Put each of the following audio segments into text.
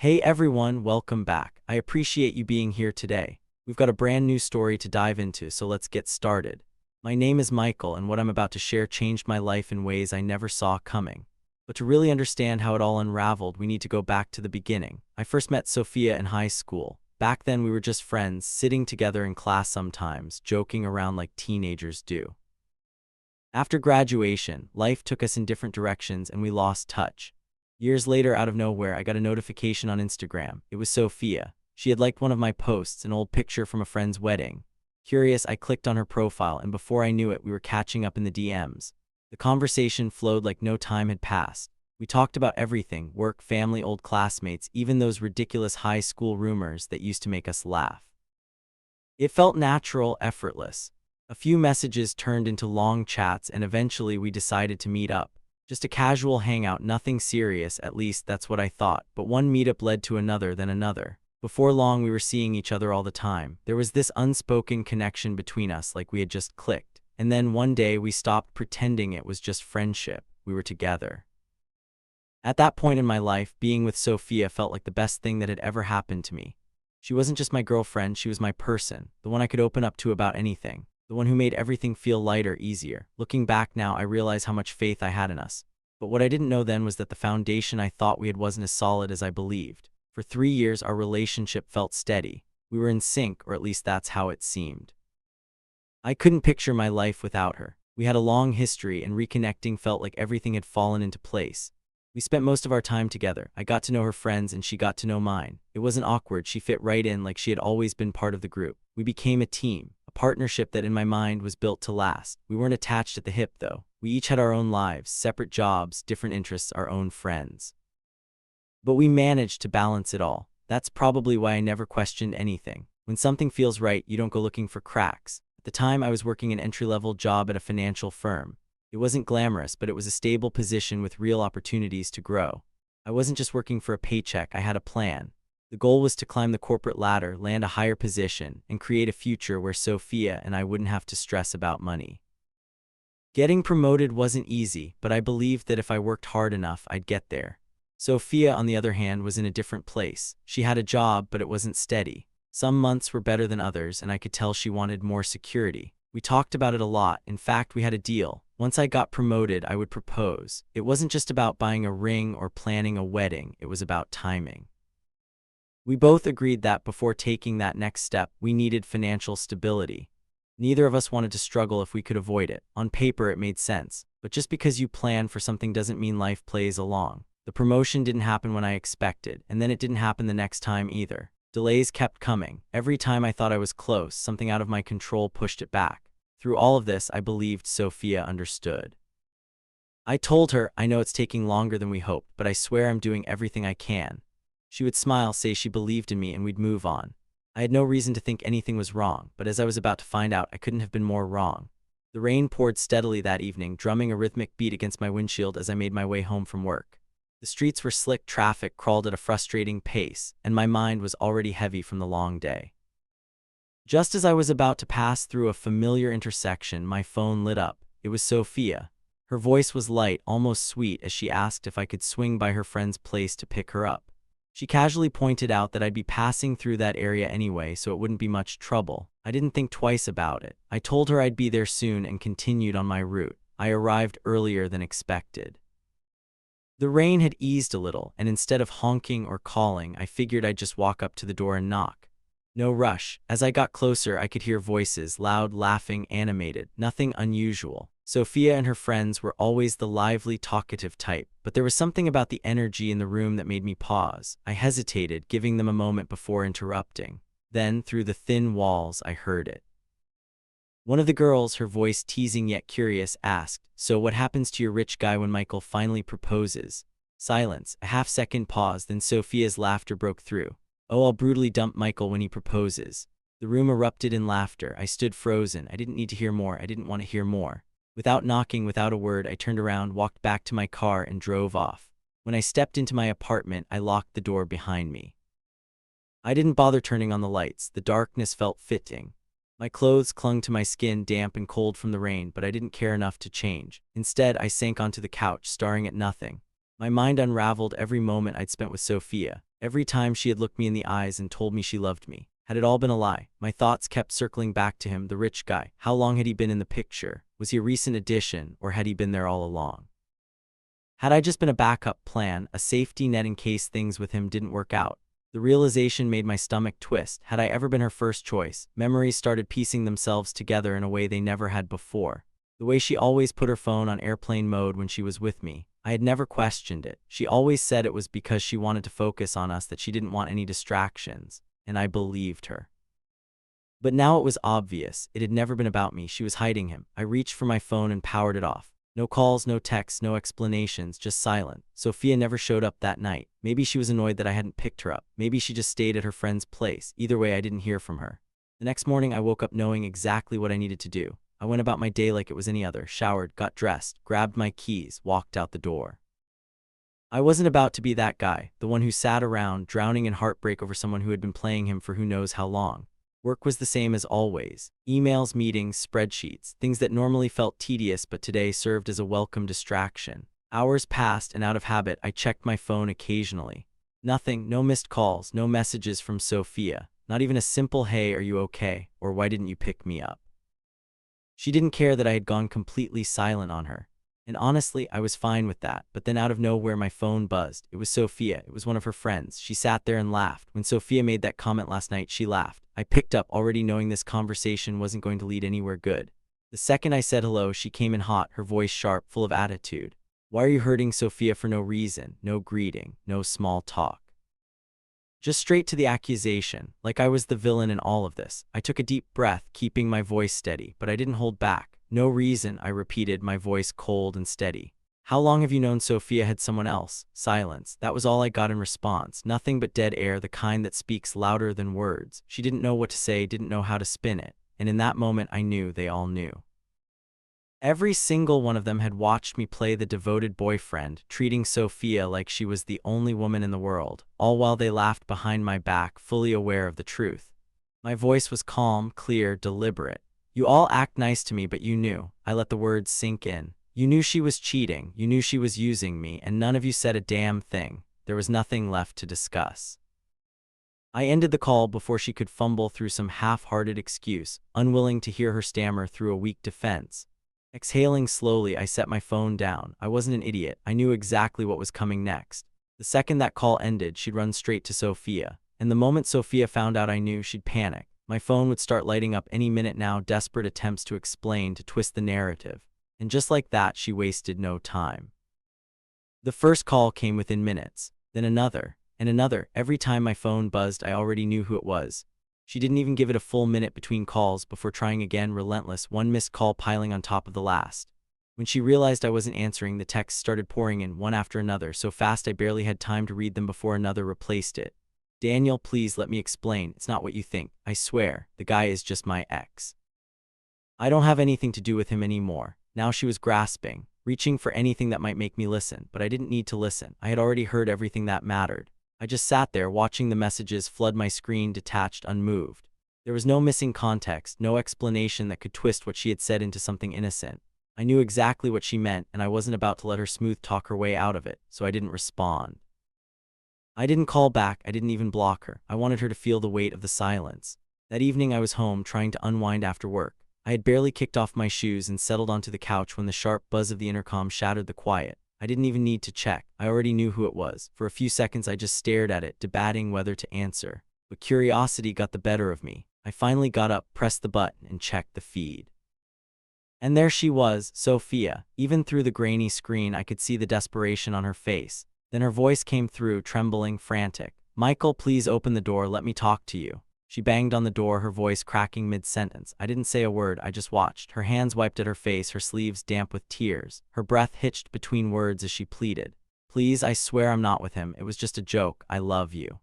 Hey everyone, welcome back. I appreciate you being here today. We've got a brand new story to dive into, so let's get started. My name is Michael, and what I'm about to share changed my life in ways I never saw coming. But to really understand how it all unraveled, we need to go back to the beginning. I first met Sophia in high school. Back then, we were just friends, sitting together in class sometimes, joking around like teenagers do. After graduation, life took us in different directions and we lost touch. Years later, out of nowhere, I got a notification on Instagram. It was Sophia. She had liked one of my posts, an old picture from a friend's wedding. Curious, I clicked on her profile, and before I knew it, we were catching up in the DMs. The conversation flowed like no time had passed. We talked about everything: work, family, old classmates, even those ridiculous high school rumors that used to make us laugh. It felt natural, effortless. A few messages turned into long chats, and eventually we decided to meet up. Just a casual hangout, nothing serious, at least that's what I thought, but one meetup led to another, then another. Before long, we were seeing each other all the time. There was this unspoken connection between us, like we had just clicked. And then one day, we stopped pretending it was just friendship. We were together. At that point in my life, being with Sophia felt like the best thing that had ever happened to me. She wasn't just my girlfriend, she was my person, the one I could open up to about anything. The one who made everything feel lighter, easier. Looking back now, I realize how much faith I had in us. But what I didn't know then was that the foundation I thought we had wasn't as solid as I believed. For 3 years, our relationship felt steady. We were in sync, or at least that's how it seemed. I couldn't picture my life without her. We had a long history, and reconnecting felt like everything had fallen into place. We spent most of our time together. I got to know her friends, and she got to know mine. It wasn't awkward. She fit right in, like she had always been part of the group. We became a team. A partnership that in my mind was built to last. We weren't attached at the hip, though. We each had our own lives, separate jobs, different interests, our own friends. But we managed to balance it all. That's probably why I never questioned anything. When something feels right, you don't go looking for cracks. At the time, I was working an entry-level job at a financial firm. It wasn't glamorous, but it was a stable position with real opportunities to grow. I wasn't just working for a paycheck, I had a plan. The goal was to climb the corporate ladder, land a higher position, and create a future where Sophia and I wouldn't have to stress about money. Getting promoted wasn't easy, but I believed that if I worked hard enough, I'd get there. Sophia, on the other hand, was in a different place. She had a job, but it wasn't steady. Some months were better than others, and I could tell she wanted more security. We talked about it a lot. In fact, we had a deal. Once I got promoted, I would propose. It wasn't just about buying a ring or planning a wedding, it was about timing. We both agreed that before taking that next step, we needed financial stability. Neither of us wanted to struggle if we could avoid it. On paper, it made sense. But just because you plan for something doesn't mean life plays along. The promotion didn't happen when I expected, and then it didn't happen the next time either. Delays kept coming. Every time I thought I was close, something out of my control pushed it back. Through all of this, I believed Sophia understood. I told her, I know it's taking longer than we hoped, but I swear I'm doing everything I can. She would smile, say she believed in me, and we'd move on. I had no reason to think anything was wrong, but as I was about to find out, I couldn't have been more wrong. The rain poured steadily that evening, drumming a rhythmic beat against my windshield as I made my way home from work. The streets were slick, traffic crawled at a frustrating pace, and my mind was already heavy from the long day. Just as I was about to pass through a familiar intersection, my phone lit up. It was Sophia. Her voice was light, almost sweet, as she asked if I could swing by her friend's place to pick her up. She casually pointed out that I'd be passing through that area anyway, so it wouldn't be much trouble. I didn't think twice about it. I told her I'd be there soon and continued on my route. I arrived earlier than expected. The rain had eased a little, and instead of honking or calling, I figured I'd just walk up to the door and knock. No rush. As I got closer, I could hear voices, loud, laughing, animated, nothing unusual. Sophia and her friends were always the lively, talkative type, but there was something about the energy in the room that made me pause. I hesitated, giving them a moment before interrupting. Then, through the thin walls, I heard it. One of the girls, her voice teasing yet curious, asked, "So what happens to your rich guy when Michael finally proposes?" Silence, a half-second pause, then Sophia's laughter broke through. "Oh, I'll brutally dump Michael when he proposes." The room erupted in laughter. I stood frozen. I didn't need to hear more. I didn't want to hear more. Without knocking, without a word, I turned around, walked back to my car, and drove off. When I stepped into my apartment, I locked the door behind me. I didn't bother turning on the lights. The darkness felt fitting. My clothes clung to my skin, damp and cold from the rain, but I didn't care enough to change. Instead, I sank onto the couch, staring at nothing. My mind unraveled every moment I'd spent with Sophia. Every time she had looked me in the eyes and told me she loved me. Had it all been a lie? My thoughts kept circling back to him, the rich guy. How long had he been in the picture? Was he a recent addition, or had he been there all along? Had I just been a backup plan, a safety net in case things with him didn't work out? The realization made my stomach twist. Had I ever been her first choice? Memories started piecing themselves together in a way they never had before. The way she always put her phone on airplane mode when she was with me. I had never questioned it. She always said it was because she wanted to focus on us, that she didn't want any distractions. And I believed her. But now it was obvious. It had never been about me. She was hiding him. I reached for my phone and powered it off. No calls, no texts, no explanations, just silent. Sophia never showed up that night. Maybe she was annoyed that I hadn't picked her up. Maybe she just stayed at her friend's place. Either way, I didn't hear from her. The next morning, I woke up knowing exactly what I needed to do. I went about my day like it was any other, showered, got dressed, grabbed my keys, walked out the door. I wasn't about to be that guy, the one who sat around, drowning in heartbreak over someone who had been playing him for who knows how long. Work was the same as always. Emails, meetings, spreadsheets, things that normally felt tedious but today served as a welcome distraction. Hours passed, and out of habit, I checked my phone occasionally. Nothing, no missed calls, no messages from Sophia. Not even a simple "Hey, are you okay?" or "Why didn't you pick me up?" She didn't care that I had gone completely silent on her. And honestly, I was fine with that. But then out of nowhere, my phone buzzed. It was Sophia. It was one of her friends. She sat there and laughed. When Sophia made that comment last night, she laughed. I picked up, already knowing this conversation wasn't going to lead anywhere good. The second I said hello, she came in hot, her voice sharp, full of attitude. "Why are you hurting Sophia for no reason? No greeting, no small talk." Just straight to the accusation, like I was the villain in all of this. I took a deep breath, keeping my voice steady, but I didn't hold back. "No reason," I repeated, my voice cold and steady. "How long have you known Sophia had someone else?" Silence. That was all I got in response. Nothing but dead air, the kind that speaks louder than words. She didn't know what to say, didn't know how to spin it. And in that moment, I knew they all knew. Every single one of them had watched me play the devoted boyfriend, treating Sophia like she was the only woman in the world, all while they laughed behind my back, fully aware of the truth. My voice was calm, clear, deliberate. "You all act nice to me, but you knew." I let the words sink in. "You knew she was cheating, you knew she was using me, and none of you said a damn thing." There was nothing left to discuss. I ended the call before she could fumble through some half-hearted excuse, unwilling to hear her stammer through a weak defense. Exhaling slowly, I set my phone down. I wasn't an idiot. I knew exactly what was coming next. The second that call ended, she'd run straight to Sophia. And the moment Sophia found out, I knew she'd panic. My phone would start lighting up any minute now, desperate attempts to explain, to twist the narrative. And just like that, she wasted no time. The first call came within minutes, then another, and another. Every time my phone buzzed, I already knew who it was. She didn't even give it a full minute between calls before trying again, relentless, one missed call piling on top of the last. When she realized I wasn't answering, the texts started pouring in, one after another, so fast I barely had time to read them before another replaced it. "Daniel, please let me explain. It's not what you think. I swear, the guy is just my ex. I don't have anything to do with him anymore." Now she was grasping, reaching for anything that might make me listen, but I didn't need to listen. I had already heard everything that mattered. I just sat there, watching the messages flood my screen, detached, unmoved. There was no missing context, no explanation that could twist what she had said into something innocent. I knew exactly what she meant, and I wasn't about to let her smooth talk her way out of it, so I didn't respond. I didn't call back, I didn't even block her. I wanted her to feel the weight of the silence. That evening I was home, trying to unwind after work. I had barely kicked off my shoes and settled onto the couch when the sharp buzz of the intercom shattered the quiet. I didn't even need to check. I already knew who it was. For a few seconds I just stared at it, debating whether to answer. But curiosity got the better of me. I finally got up, pressed the button, and checked the feed. And there she was, Sophia. Even through the grainy screen I could see the desperation on her face. Then her voice came through, trembling, frantic. "Michael, please open the door, let me talk to you." She banged on the door, her voice cracking mid-sentence. I didn't say a word, I just watched. Her hands wiped at her face, her sleeves damp with tears. Her breath hitched between words as she pleaded. "Please, I swear I'm not with him. It was just a joke. I love you."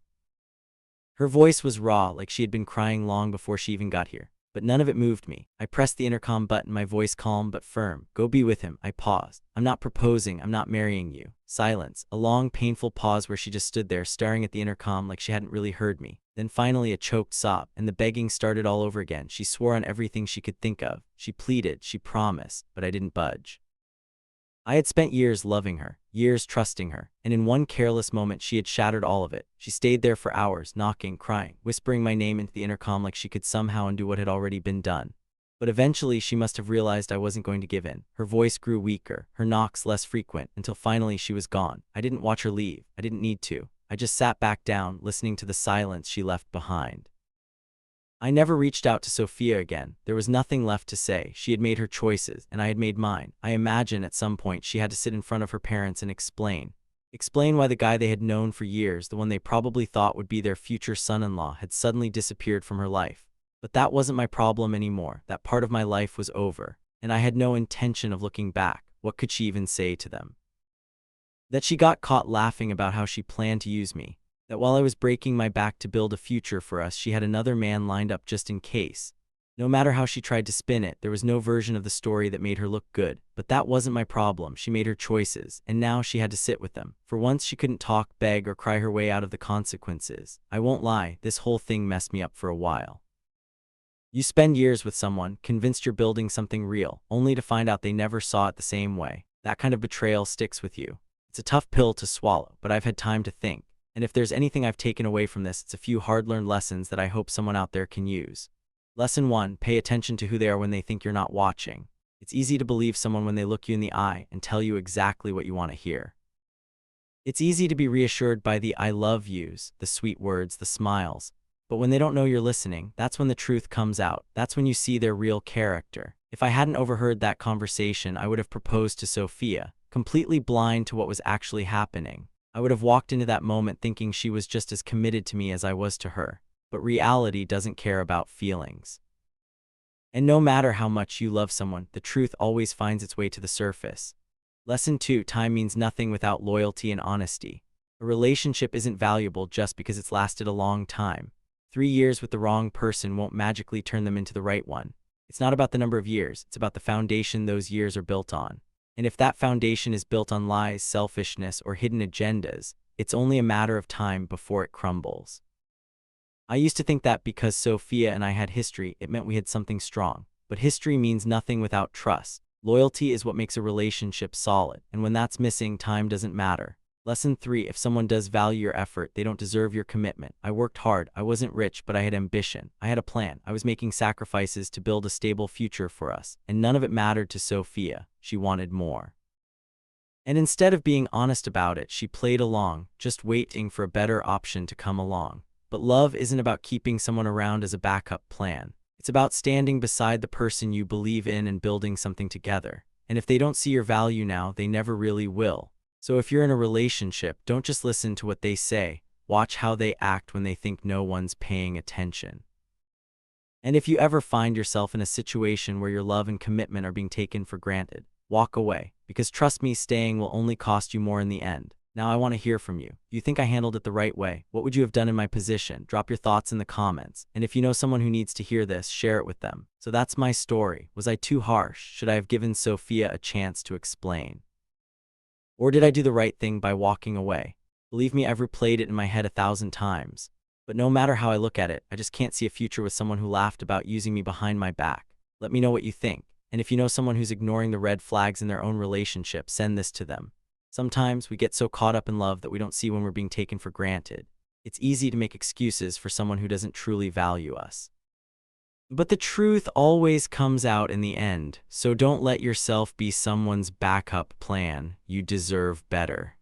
Her voice was raw, like she had been crying long before she even got here. But none of it moved me. I pressed the intercom button, my voice calm but firm. "Go be with him." I paused. "I'm not proposing. I'm not marrying you." Silence. A long, painful pause where she just stood there, staring at the intercom like she hadn't really heard me. Then finally a choked sob, and the begging started all over again. She swore on everything she could think of. She pleaded, she promised, but I didn't budge. I had spent years loving her, years trusting her, and in one careless moment she had shattered all of it. She stayed there for hours, knocking, crying, whispering my name into the intercom like she could somehow undo what had already been done. But eventually she must have realized I wasn't going to give in. Her voice grew weaker, her knocks less frequent, until finally she was gone. I didn't watch her leave. I didn't need to. I just sat back down, listening to the silence she left behind. I never reached out to Sophia again. There was nothing left to say. She had made her choices, and I had made mine. I imagine at some point she had to sit in front of her parents and explain. Explain why the guy they had known for years, the one they probably thought would be their future son-in-law, had suddenly disappeared from her life. But that wasn't my problem anymore. That part of my life was over, and I had no intention of looking back. What could she even say to them? That she got caught laughing about how she planned to use me. That while I was breaking my back to build a future for us, she had another man lined up just in case. No matter how she tried to spin it, there was no version of the story that made her look good. But that wasn't my problem. She made her choices, and now she had to sit with them. For once, she couldn't talk, beg, or cry her way out of the consequences. I won't lie, this whole thing messed me up for a while. You spend years with someone, convinced you're building something real, only to find out they never saw it the same way. That kind of betrayal sticks with you. It's a tough pill to swallow, but I've had time to think. And if there's anything I've taken away from this, it's a few hard-learned lessons that I hope someone out there can use. Lesson 1. Pay attention to who they are when they think you're not watching. It's easy to believe someone when they look you in the eye and tell you exactly what you want to hear. It's easy to be reassured by the I love yous, the sweet words, the smiles. But when they don't know you're listening, that's when the truth comes out. That's when you see their real character. If I hadn't overheard that conversation, I would have proposed to Sophia, completely blind to what was actually happening. I would have walked into that moment thinking she was just as committed to me as I was to her. But reality doesn't care about feelings. And no matter how much you love someone, the truth always finds its way to the surface. Lesson 2. Time means nothing without loyalty and honesty. A relationship isn't valuable just because it's lasted a long time. 3 years with the wrong person won't magically turn them into the right one. It's not about the number of years, it's about the foundation those years are built on. And if that foundation is built on lies, selfishness, or hidden agendas, it's only a matter of time before it crumbles. I used to think that because Sophia and I had history, it meant we had something strong. But history means nothing without trust. Loyalty is what makes a relationship solid, and when that's missing, time doesn't matter. Lesson 3. If someone does value your effort, they don't deserve your commitment. I worked hard. I wasn't rich, but I had ambition. I had a plan. I was making sacrifices to build a stable future for us, and none of it mattered to Sophia. She wanted more. And instead of being honest about it, she played along, just waiting for a better option to come along. But love isn't about keeping someone around as a backup plan. It's about standing beside the person you believe in and building something together. And if they don't see your value now, they never really will. So if you're in a relationship, don't just listen to what they say. Watch how they act when they think no one's paying attention. And if you ever find yourself in a situation where your love and commitment are being taken for granted, walk away. Because trust me, staying will only cost you more in the end. Now I want to hear from you. Do you think I handled it the right way? What would you have done in my position? Drop your thoughts in the comments. And if you know someone who needs to hear this, share it with them. So that's my story. Was I too harsh? Should I have given Sophia a chance to explain? Or did I do the right thing by walking away? Believe me, I've replayed it in my head 1,000 times. But no matter how I look at it, I just can't see a future with someone who laughed about using me behind my back. Let me know what you think. And if you know someone who's ignoring the red flags in their own relationship, send this to them. Sometimes we get so caught up in love that we don't see when we're being taken for granted. It's easy to make excuses for someone who doesn't truly value us. But the truth always comes out in the end, so don't let yourself be someone's backup plan. You deserve better.